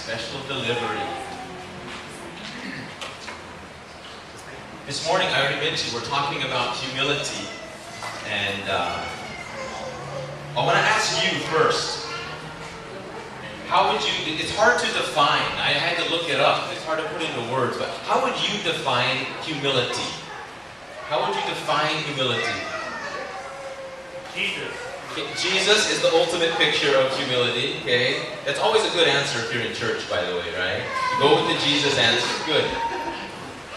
Special delivery. This morning, I already mentioned, we're talking about humility. And I want to ask you first, how would you, it's hard to define. I had to look it up. It's hard to put into words, but how would you define humility? How would you define humility? Jesus. Jesus is the ultimate picture of humility, okay? That's always a good answer if you're in church, by the way, right? You go with the Jesus answer. Good.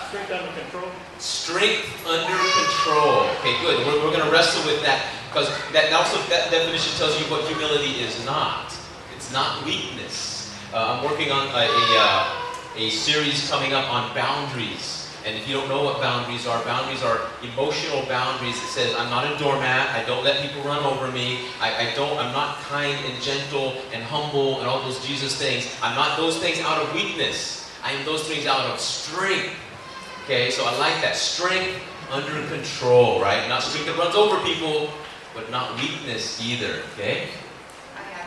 Strength under control. Strength under control. Okay, good. We're going to wrestle with that because that definition tells you what humility is not. It's not weakness. I'm working on a series coming up on boundaries. And if you don't know what boundaries are emotional boundaries. It says, I'm not a doormat, I don't let people run over me, I'm not kind and gentle and humble and all those Jesus things. I'm not those things out of weakness. I am those things out of strength. Okay, so I like that. Strength under control, right? Not strength that runs over people, but not weakness either, okay?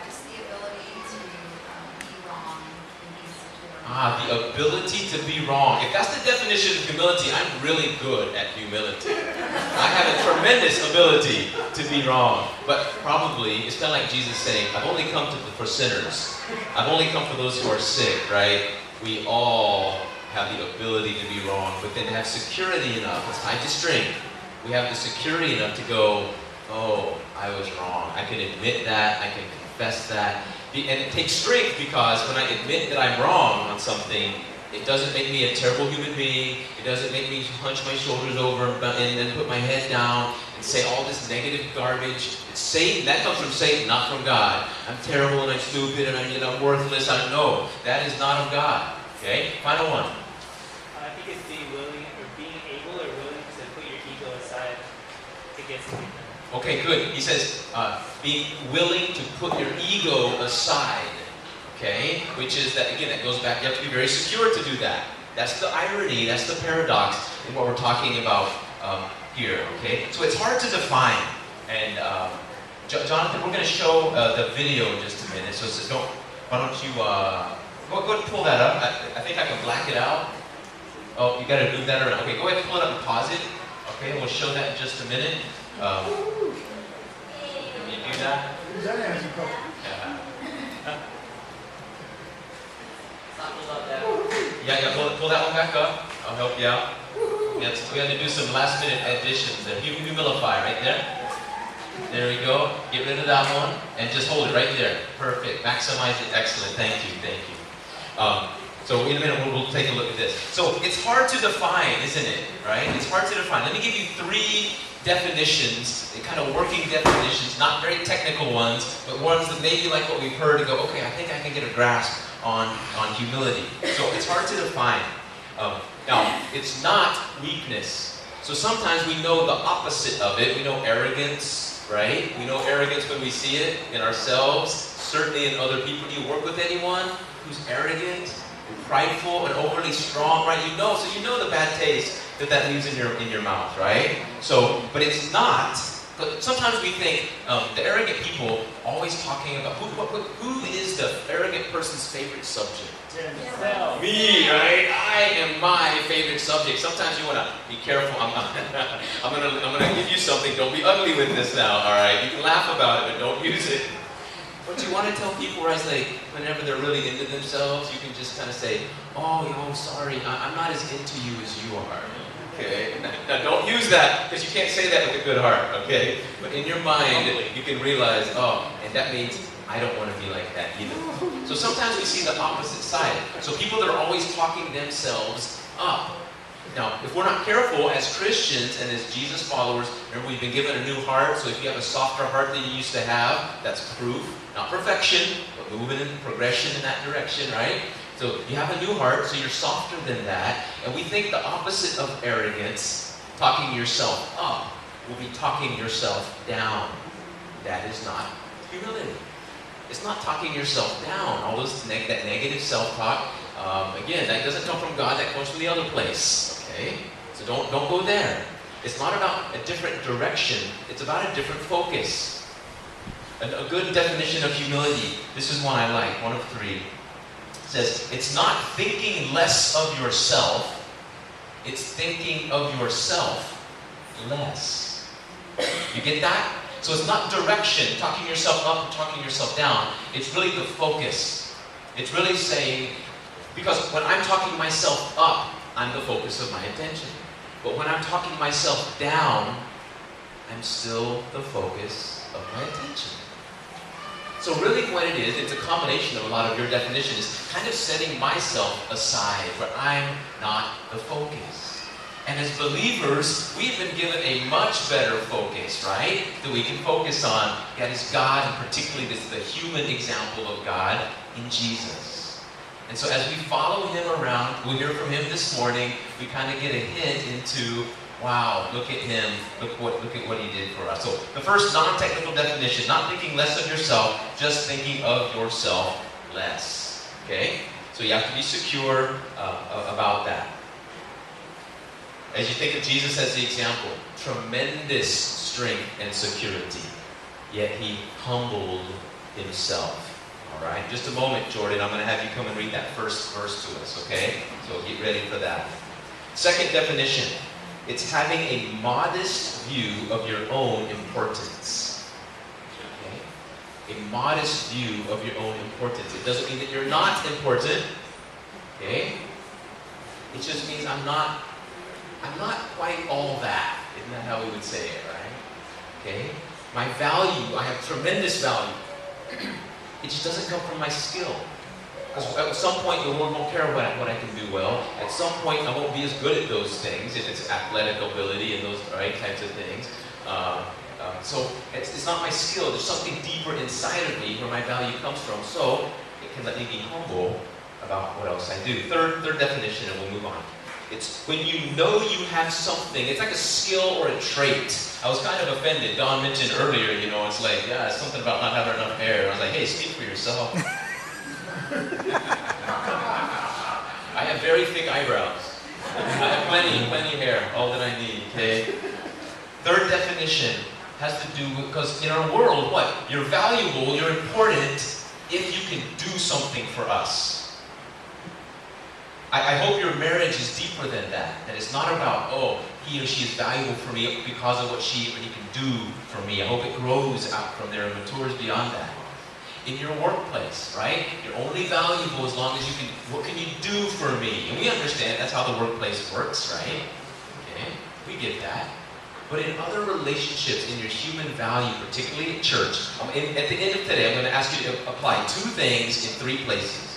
Just the ability to be wrong and be secure. The ability to be wrong. If that's the definition of humility, I'm really good at humility. I have a tremendous ability to be wrong. But probably, it's kind of like Jesus saying, I've only come for sinners. I've only come for those who are sick, right? We all have the ability to be wrong, but then have security enough. It's tied to strength. We have the security enough to go, oh, I was wrong. I can admit that. I can confess that. And it takes strength because when I admit that I'm wrong on something, it doesn't make me a terrible human being. It doesn't make me hunch my shoulders over and then put my head down and say all this negative garbage. It's Satan. That comes from Satan, not from God. I'm terrible and I'm stupid and I'm worthless. I don't know. That is not of God. Okay? Final one. I think it's being willing or being able or willing to put your ego aside to get something done. Okay, good. He says, being willing to put your ego aside, okay? Which is that, again, that goes back, you have to be very secure to do that. That's the irony, that's the paradox in what we're talking about here, okay? So it's hard to define. And Jonathan, we're going to show the video in just a minute. So why don't you, go ahead and pull that up. I think I can black it out. Oh, you got to move that around. Okay, go ahead and pull it up and pause it. Okay, and we'll show that in just a minute. Can you do that? Yeah, pull that one back up. I'll help you out. Yes, we had to do some last minute additions there. Humilify right there. There we go. Get rid of that one and just hold it right there. Perfect. Maximize it. Excellent. Thank you. So in a minute we'll take a look at this. So it's hard to define, isn't it? Right? It's hard to define. Let me give you 3 definitions, kind of working definitions, not very technical ones, but ones that maybe like what we've heard and go, okay, I think I can get a grasp on humility. So it's hard to define. Now, it's not weakness. So sometimes we know the opposite of it. We know arrogance, right? We know arrogance when we see it in ourselves, certainly in other people. Do you work with anyone who's arrogant and prideful and overly strong, right? So you know the bad taste that leaves in your mouth, right? So, but it's not. But sometimes we think the arrogant people always talking about who is the arrogant person's favorite subject? Themselves. Me, right? I am my favorite subject. Sometimes you want to be careful. I'm gonna give you something. Don't be ugly with this now, all right? You can laugh about it, but don't use it. But you want to tell people, right, like whenever they're really into themselves, you can just kind of say, oh, sorry, I'm not as into you as you are. Okay? Now don't use that, because you can't say that with a good heart, okay? But in your mind, you can realize, oh, and that means I don't want to be like that either. So sometimes we see the opposite side. So people that are always talking themselves up. Now, if we're not careful as Christians and as Jesus followers, remember we've been given a new heart, so if you have a softer heart than you used to have, that's proof. Not perfection, but moving in progression in that direction, right? So you have a new heart, so you're softer than that. And we think the opposite of arrogance, talking yourself up, will be talking yourself down. That is not humility. It's not talking yourself down. All those that negative self-talk, again, that doesn't come from God, that comes from the other place. Okay? So don't go there. It's not about a different direction. It's about a different focus. A good definition of humility, this is one I like, one of 3. It says, it's not thinking less of yourself, it's thinking of yourself less. You get that? So it's not direction, talking yourself up and talking yourself down. It's really the focus. It's really saying, because when I'm talking myself up, I'm the focus of my attention. But when I'm talking myself down, I'm still the focus of my attention. So really what it is, it's a combination of a lot of your definitions, kind of setting myself aside where I'm not the focus. And as believers, we've been given a much better focus, right? That we can focus on. That is God, and particularly this, the human example of God in Jesus. And so as we follow Him around, we hear from Him this morning, we kind of get a hint into, wow, look at Him, look at what He did for us. So the first non-technical definition, not thinking less of yourself, just thinking of yourself less. Okay? So you have to be secure about that. As you think of Jesus as the example, tremendous strength and security, yet He humbled Himself. All right? Just a moment, Jordan. I'm going to have you come and read that first verse to us, okay? So get ready for that. Second definition, it's having a modest view of your own importance. Okay? A modest view of your own importance. It doesn't mean that you're not important. Okay? It just means I'm not quite all that. Isn't that how we would say it, right? Okay? My value, I have tremendous value. It just doesn't come from my skill. Because at some point the Lord won't care what I can do well. At some point I won't be as good at those things, if it's athletic ability and those right types of things. So it's not my skill. There's something deeper inside of me where my value comes from. So it can let me be humble about what else I do. Third definition, and we'll move on. It's when you know you have something. It's like a skill or a trait. I was kind of offended. Don mentioned earlier, it's like, yeah, it's something about not having enough hair. I was like, hey, speak for yourself. I have very thick eyebrows. I have plenty hair, all that I need, okay? Third definition has to do with, because in our world, what? You're valuable, you're important if you can do something for us. I hope your marriage is deeper than that. That it's not about, oh, he or she is valuable for me because of what she or he can do for me. I hope it grows out from there and matures beyond that. In your workplace, right? You're only valuable as long as you can, what can you do for me? And we understand that's how the workplace works, right? Okay, we get that. But in other relationships, in your human value, particularly at church, at the end of today, I'm going to ask you to apply two things in three places.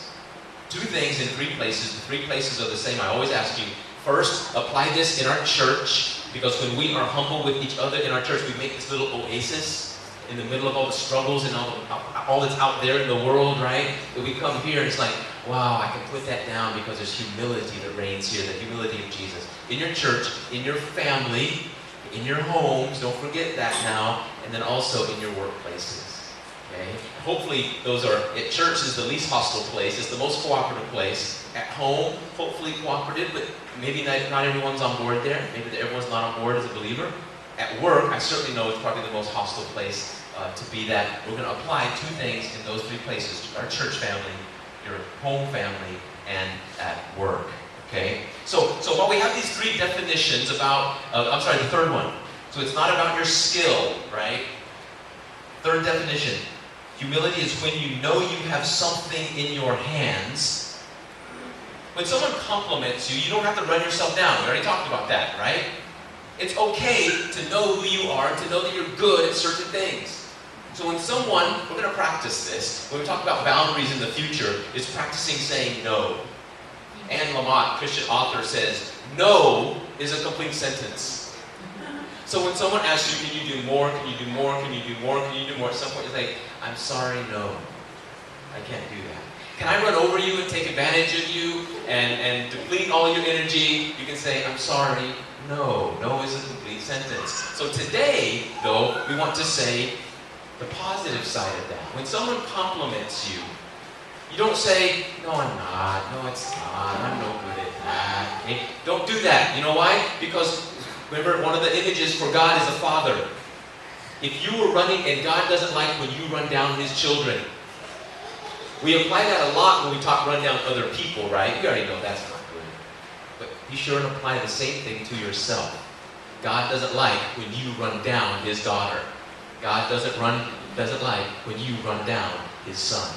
Two things in three places. The three places are the same. I always ask you, first, apply this in our church, because when we are humble with each other in our church, we make this little oasis in the middle of all the struggles and all that's out there in the world, right? That we come here and it's like, wow, I can put that down because there's humility that reigns here, the humility of Jesus. In your church, in your family, in your homes, don't forget that now, and then also in your workplaces. Okay? Hopefully those are, at church is the least hostile place, it's the most cooperative place. At home, hopefully cooperative, but maybe not everyone's on board there. Maybe everyone's not on board as a believer. At work, I certainly know it's probably the most hostile place to be that. We're going to apply two things in those three places. Our church family, your home family, and at work. Okay? So while we have these three definitions about, the third one. So it's not about your skill, right? Third definition. Humility is when you know you have something in your hands. When someone compliments you, you don't have to run yourself down. We already talked about that, right? It's okay to know who you are, to know that you're good at certain things. So when someone, we're going to practice this, when we talk about boundaries in the future, is practicing saying no. Anne Lamott, Christian author, says, no is a complete sentence. So when someone asks you, can you do more, can you do more, can you do more, can you do more, at some point you say, I'm sorry, no. I can't do that. Can I run over you and take advantage of you and deplete all your energy? You can say, I'm sorry, no. No is a complete sentence. So today, though, we want to say the positive side of that. When someone compliments you, you don't say, no, I'm not. No, it's not. I'm no good at that. Okay? Don't do that. You know why? Because remember, one of the images for God is a father. If you were running and God doesn't like when you run down His children, We apply that a lot when we talk run down other people, right? You already know that's not good. But be sure and apply the same thing to yourself. God doesn't like when you run down his daughter. God doesn't like when you run down his son.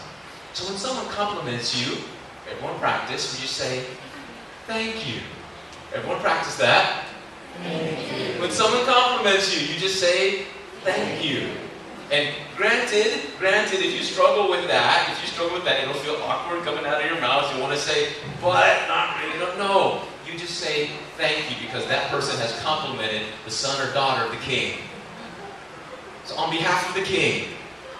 So when someone compliments you, everyone practice, would you say, thank you? Everyone practice that? Thank you. When someone compliments you, you just say, thank you. And granted, if you struggle with that, it'll feel awkward coming out of your mouth. You want to say, but not really. No. You just say, thank you, because that person has complimented the son or daughter of the king. So on behalf of the king,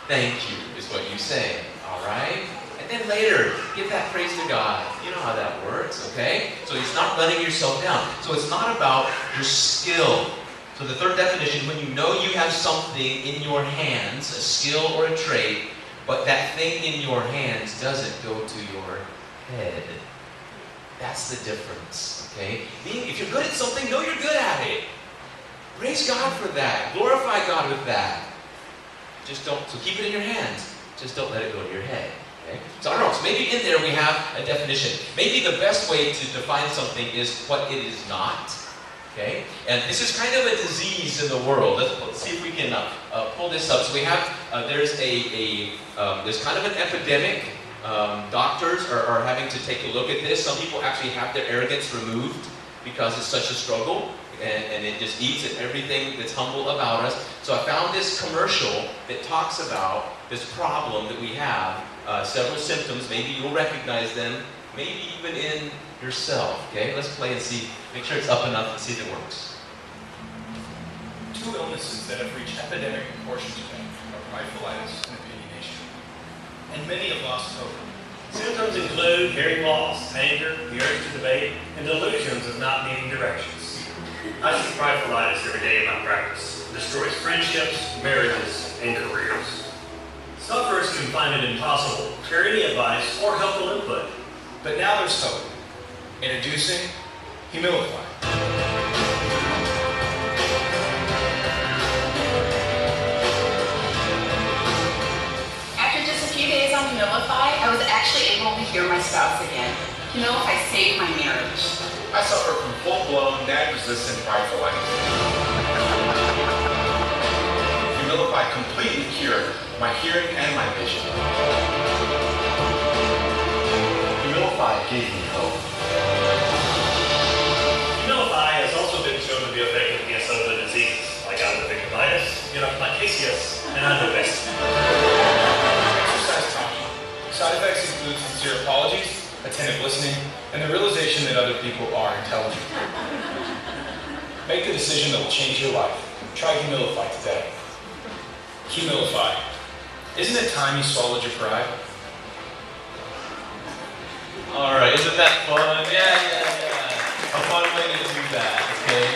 thank you is what you say. All right? And then later, give that praise to God. You know how that works, okay? So it's not letting yourself down. So it's not about your skill. So the third definition, when you know you have something in your hands, a skill or a trait, but that thing in your hands doesn't go to your head. That's the difference, okay? If you're good at something, know you're good at it. Praise God for that. Glorify God with that. So keep it in your hands. Just don't let it go to your head. Okay? So I don't know. So maybe in there we have a definition. Maybe the best way to define something is what it is not. Okay? And this is kind of a disease in the world. Let's see if we can pull this up. So we have, there's kind of an epidemic. Doctors are having to take a look at this. Some people actually have their arrogance removed because it's such a struggle. And it just eats at everything that's humble about us. So I found this commercial that talks about this problem that we have. Several symptoms. Maybe you'll recognize them. Maybe even in yourself. Okay, let's play and see. Make sure it's up enough and see if it works. Two illnesses that have reached epidemic proportions today are pridefullitis and opinionation. And many have lost hope. Symptoms include hearing loss, anger, the urge to debate, and delusions of not needing directions. I see pridefullitis every day in my practice. It destroys friendships, marriages, and careers. Sufferers can find it impossible to hear any advice or helpful input. But now there's hope. Introducing Humilify. After just a few days on Humilify, I was actually able to hear my spouse again. Humilify saved my marriage. I suffer from full-blown, nag-resistant pridefullitis. Humilify completely cured my hearing and my vision. Humilify gave me hope. Humilify has also been shown to be effective against other diseases, like alopecia, neurophylacitis, and alopecia. Exercise time. Side effects include sincere apologies, attentive listening, and the realization that other people are intelligent. Make the decision that will change your life. Try Humilify today. Humilify. Isn't it time you swallowed your pride? All right, isn't that fun? Yeah. A fun way to do that, okay?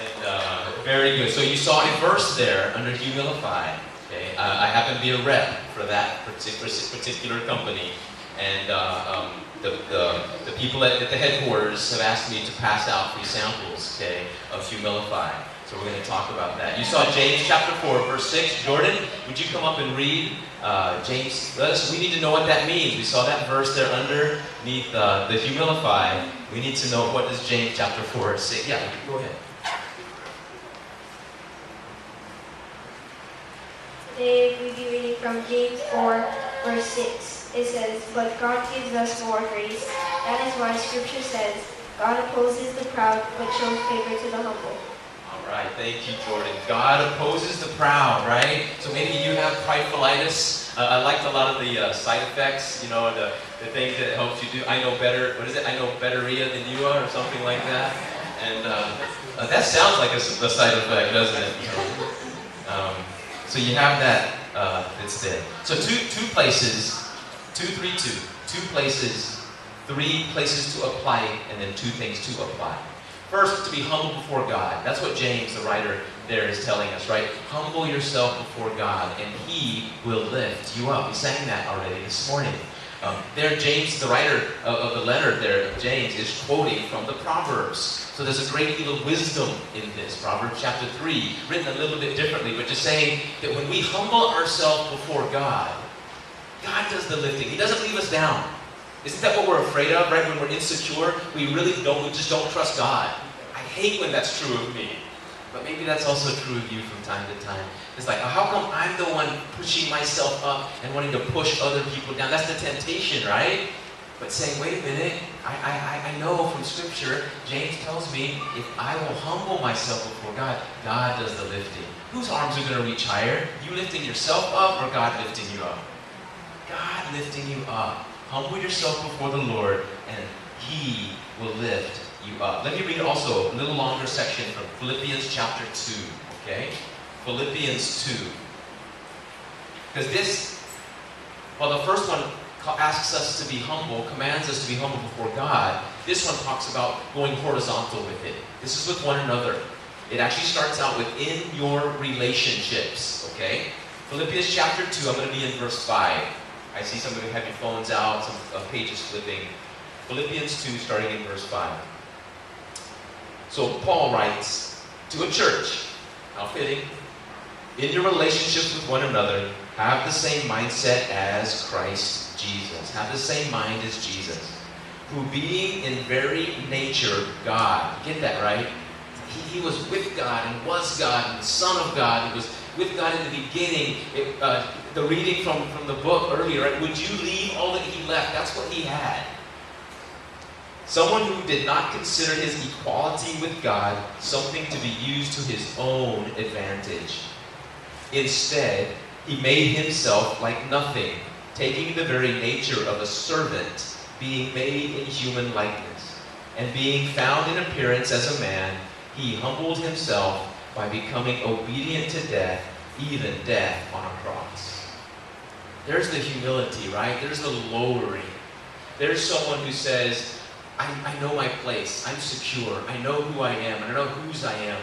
And very good. So you saw a verse there under Humilify. Okay, I happen to be a rep for that particular company, and the people at the headquarters have asked me to pass out free samples, okay, of Humilify. So we're going to talk about that. You saw James chapter 4, verse 6. Jordan, would you come up and read James? We need to know what that means. We saw that verse there underneath the Humilify. We need to know what does James chapter 4 say. Yeah, go ahead. Today we be reading from James 4, verse 6. It says, "But God gives us more grace. That is why Scripture says, God opposes the proud, but shows favor to the humble." All right, thank you, Jordan. God opposes the proud, right? So maybe you have pridefullitis. I liked a lot of the side effects, the things that it helps you do. I know better, what is it? I know betteria than you are, or something like that. And that sounds like a side effect, doesn't it? So you have that that's there. So two places, 2-3-2. 2 places, 3 places to apply, and then 2 things to apply. First, to be humble before God. That's what James, the writer there, is telling us, right? Humble yourself before God, and He will lift you up. We sang that already this morning. There, James, the writer of the letter there, James, is quoting from the Proverbs. So there's a great deal of wisdom in this. Proverbs chapter 3, written a little bit differently, but just saying that when we humble ourselves before God, God does the lifting. He doesn't leave us down. Isn't that what we're afraid of, right? When we're insecure, we just don't trust God. I hate when that's true of me. But maybe that's also true of you from time to time. It's like, how come I'm the one pushing myself up and wanting to push other people down? That's the temptation, right? But saying, wait a minute, I know from Scripture, James tells me, if I will humble myself before God, God does the lifting. Whose arms are going to reach higher? You lifting yourself up or God lifting you up? God lifting you up. Humble yourself before the Lord, and He will lift you up. Let me read also a little longer section from Philippians chapter 2, okay? Philippians 2. Because this, well, the first one asks us to be humble, commands us to be humble before God. This one talks about going horizontal with it. This is with one another. It actually starts out within your relationships, okay? Philippians chapter 2, I'm going to be in verse 5. I see some of you have your phones out, some pages flipping. Philippians 2, starting in verse 5. So Paul writes to a church, how fitting, in your relationships with one another, have the same mindset as Christ Jesus. Have the same mind as Jesus, who being in very nature God. Get that right? He was with God and was God and the Son of God. He was with God in the beginning. The reading from the book earlier, right? Would you leave all that he left? That's what he had. Someone who did not consider his equality with God something to be used to his own advantage. Instead, he made himself like nothing, taking the very nature of a servant, being made in human likeness, and being found in appearance as a man, he humbled himself by becoming obedient to death, even death on a cross. There's the humility, right? There's the lowering. There's someone who says, I know my place. I'm secure. I know who I am. I know whose I am.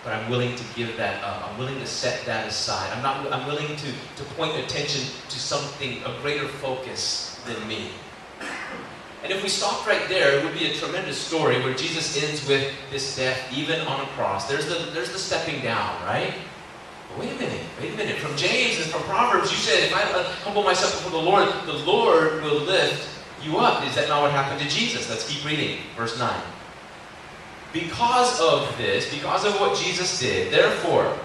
But I'm willing to give that up. I'm willing to set that aside. I'm willing to point attention to something, a greater focus than me. And if we stopped right there, it would be a tremendous story where Jesus ends with this death even on a cross. There's the stepping down, right? But wait a minute. From James and from Proverbs, you said, if I humble myself before the Lord will lift you up. Is that not what happened to Jesus? Let's keep reading. Verse 9. Because of this, because of what Jesus did, therefore,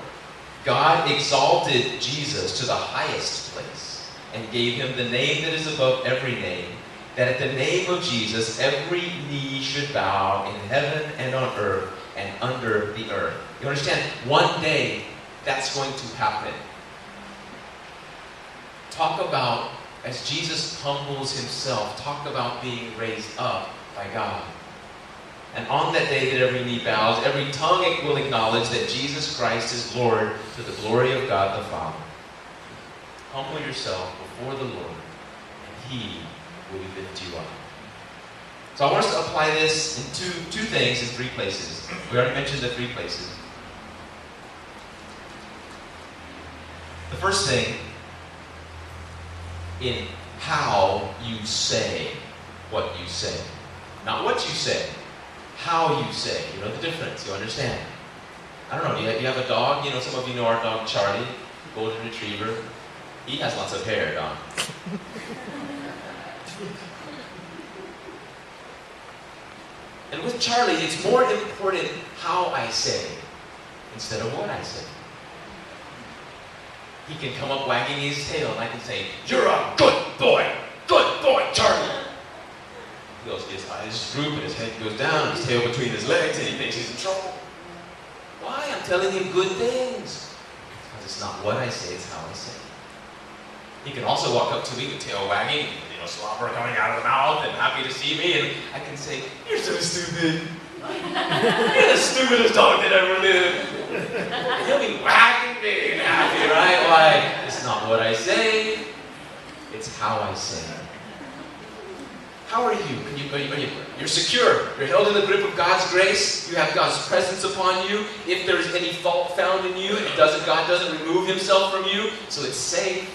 God exalted Jesus to the highest place and gave him the name that is above every name, that at the name of Jesus every knee should bow in heaven and on earth and under the earth. You understand? One day that's going to happen. Talk about, as Jesus humbles himself, talk about being raised up by God. And on that day that every knee bows, every tongue will acknowledge that Jesus Christ is Lord, to the glory of God the Father. Humble yourself before the Lord, and he will lift you up. So I want us to apply this in two things in 3 places. We already mentioned the 3 places. The first thing, in how you say what you say. Not what you say, how you say. You know the difference, you understand? I don't know, do you have a dog? You know, some of you know our dog Charlie, golden retriever. He has lots of hair, Don. And with Charlie, it's more important how I say instead of what I say. He can come up wagging his tail and I can say, "You're a good boy, Charlie." He goes, his eyes droop and his head goes down, his tail between his legs, and he thinks he's in trouble. Why? I'm telling him good things. Because it's not what I say, it's how I say. He can also walk up to me with tail wagging, slobber coming out of the mouth and happy to see me, and I can say, "You're so stupid. You're the stupidest dog that ever lived." And he'll be wagging me and happy, right? Why? It's not what I say, it's how I say. How are you? You're secure. You're held in the grip of God's grace. You have God's presence upon you. If there's any fault found in you, God doesn't remove himself from you, so it's safe.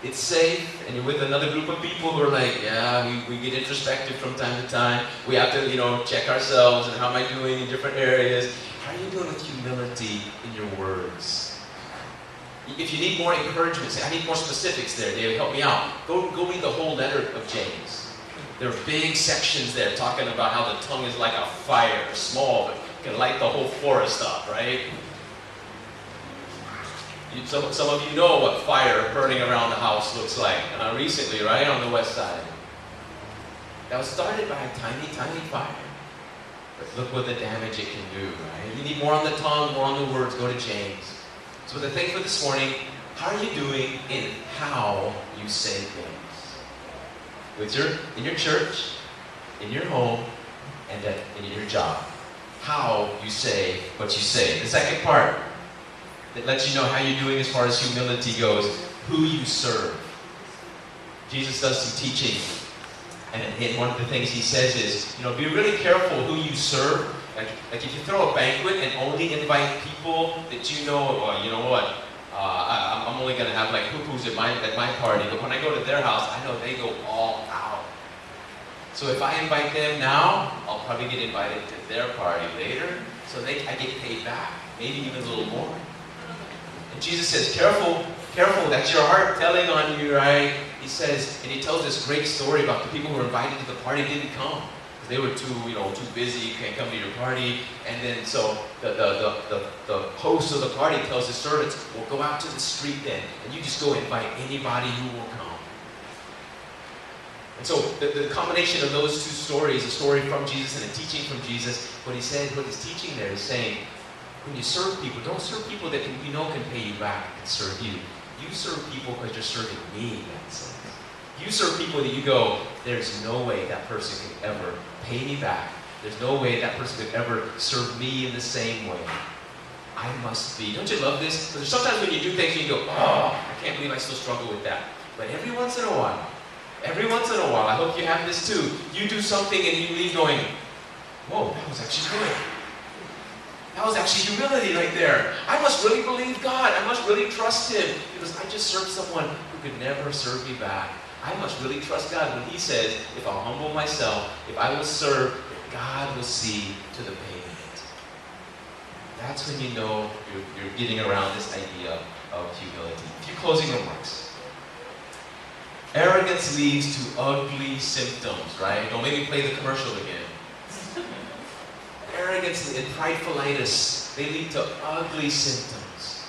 It's safe, and you're with another group of people who are like, yeah, we get introspective from time to time. We have to, check ourselves and how am I doing in different areas. How are you doing with humility in your words? If you need more encouragement, say, I need more specifics there. David, help me out. Go read the whole letter of James. There are big sections there talking about how the tongue is like a fire, small, but can light the whole forest up, right? Some of you know what fire burning around the house looks like. And recently, right, on the west side. That was started by a tiny, tiny fire. But look what the damage it can do, right? You need more on the tongue, more on the words, go to James. So the thing for this morning, how are you doing in how you say things? In your church, in your home, and in your job. How you say what you say. The second part that lets you know how you're doing as far as humility goes, who you serve. Jesus does some teaching, and one of the things he says is, be really careful who you serve. Like if you throw a banquet and only invite people that you know, or you know what, I'm only going to have like poo-poos at my party, but when I go to their house, I know they go all out. So if I invite them now, I'll probably get invited to their party later, so I get paid back, maybe even a little more. And Jesus says, careful, that's your heart telling on you, right? He says, and he tells this great story about the people who were invited to the party didn't come. They were too busy, can't come to your party. And then so the host of the party tells his servants, well, go out to the street then, and you just go invite anybody who will come. And so the combination of those two stories, a story from Jesus and a teaching from Jesus, what he's teaching there is saying, when you serve people, don't serve people that can pay you back and serve you. You serve people because you're serving me, that's it. You serve people that you go, there's no way that person could ever pay me back. There's no way that person could ever serve me in the same way. I must be. Don't you love this? Because sometimes when you do things and you go, oh, I can't believe I still struggle with that. But every once in a while, I hope you have this too, you do something and you leave going, whoa, that was actually good. That was actually humility right there. I must really believe God. I must really trust Him because I just served someone who could never serve me back. I must really trust God when He says, if I'll humble myself, if I will serve, God will see to the payment. That's when you know you're getting around this idea of humility. A few closing remarks. Arrogance leads to ugly symptoms, right? Don't make me play the commercial again. Arrogance and pridefulness, they lead to ugly symptoms.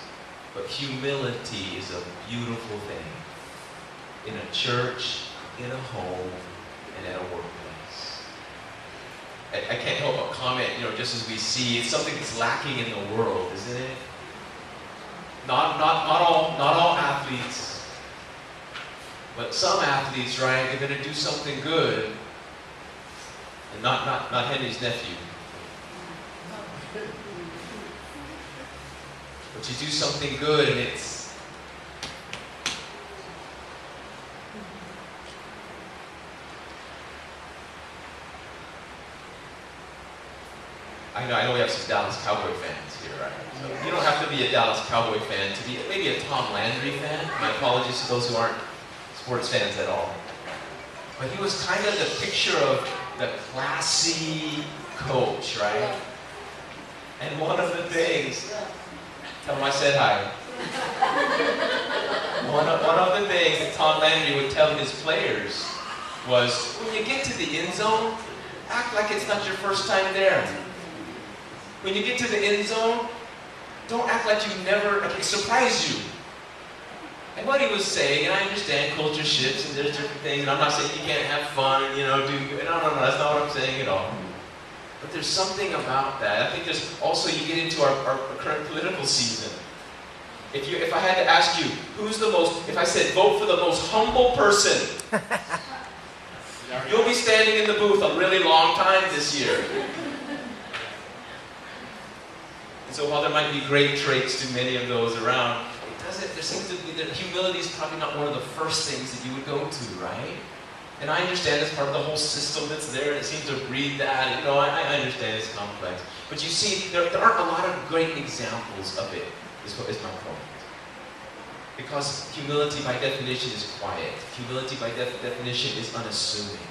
But humility is a beautiful thing. In a church, in a home, and at a workplace. I can't help but comment, just as we see, it's something that's lacking in the world, isn't it? Not all athletes, but some athletes, right? They're going to do something good, and not Henry's nephew. But you do something good, and it's I know we have some Dallas Cowboy fans here, right? So you don't have to be a Dallas Cowboy fan to be maybe a Tom Landry fan. My apologies to those who aren't sports fans at all. But he was kind of the picture of the classy coach, right? And one of the things, tell him I said hi. One of the things that Tom Landry would tell his players was, when you get to the end zone, act like it's not your first time there. When you get to the end zone, don't act like it surprised you. And what he was saying, and I understand culture shifts and there's different things, and I'm not saying you can't have fun and, do good. No, that's not what I'm saying at all. But there's something about that. I think there's also, you get into our current political season. If I had to ask you, if I said vote for the most humble person, you'll be standing in the booth a really long time this year. And so while there might be great traits to many of those around, there seems to be that humility is probably not one of the first things that you would go to, right? And I understand it's part of the whole system that's there, and it seems to breed that. I understand it's complex. But you see, there aren't a lot of great examples of it, is my point. Because humility by definition is quiet. Humility by definition is unassuming.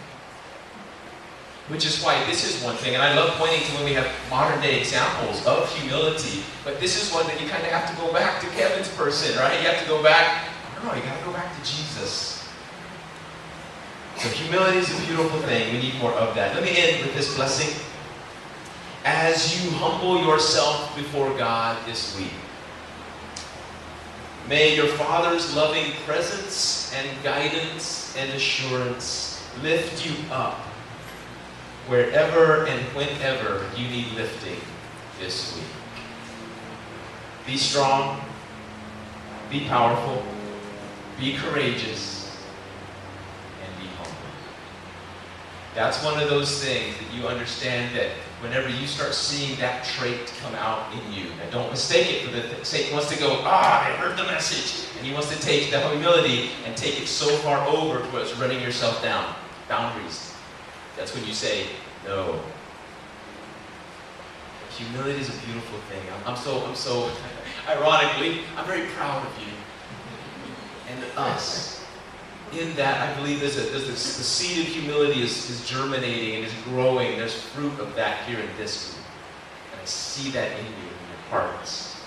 Which is why this is one thing, and I love pointing to when we have modern day examples of humility, but this is one that you kind of have to go back to Kevin's person, right? You have to go back, I don't know, you got to go back to Jesus. So humility is a beautiful thing. We need more of that. Let me end with this blessing. As you humble yourself before God this week, may your Father's loving presence and guidance and assurance lift you up wherever and whenever you need lifting this week. Be strong, be powerful, be courageous, and be humble. That's one of those things that you understand that whenever you start seeing that trait come out in you, and don't mistake it for the Satan wants to go, I heard the message, and he wants to take the humility and take it so far over to where it's running yourself down. Boundaries. That's when you say, no. Humility is a beautiful thing. I'm so, ironically, I'm very proud of you and us. In that, I believe the seed of humility is germinating and is growing. There's fruit of that here in this group. And I see that in you, in your hearts.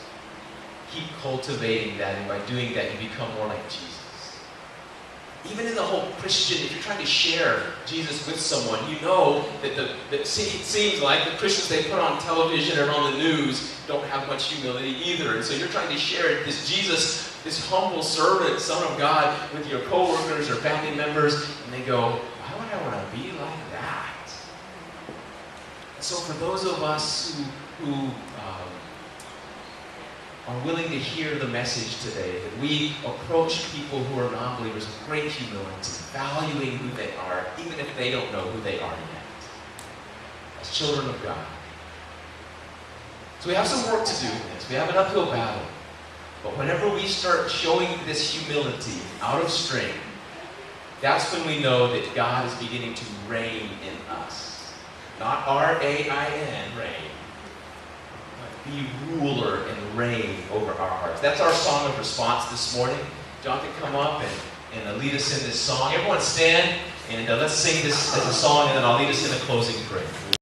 Keep cultivating that, and by doing that, you become more like Jesus. Even in the whole Christian, if you're trying to share Jesus with someone, you know that it seems like the Christians they put on television or on the news don't have much humility either. And so you're trying to share this Jesus, this humble servant, Son of God, with your coworkers or family members, and they go, why would I want to be like that? And so for those of us who are willing to hear the message today, that we approach people who are non-believers with great humility, valuing who they are, even if they don't know who they are yet, as children of God. So we have some work to do in this. We have an uphill battle. But whenever we start showing this humility out of strength, that's when we know that God is beginning to reign in us. Not R-A-I-N, reign. Be ruler and reign over our hearts. That's our song of response this morning. John can come up and lead us in this song. Everyone stand and let's sing this as a song, and then I'll lead us in a closing prayer.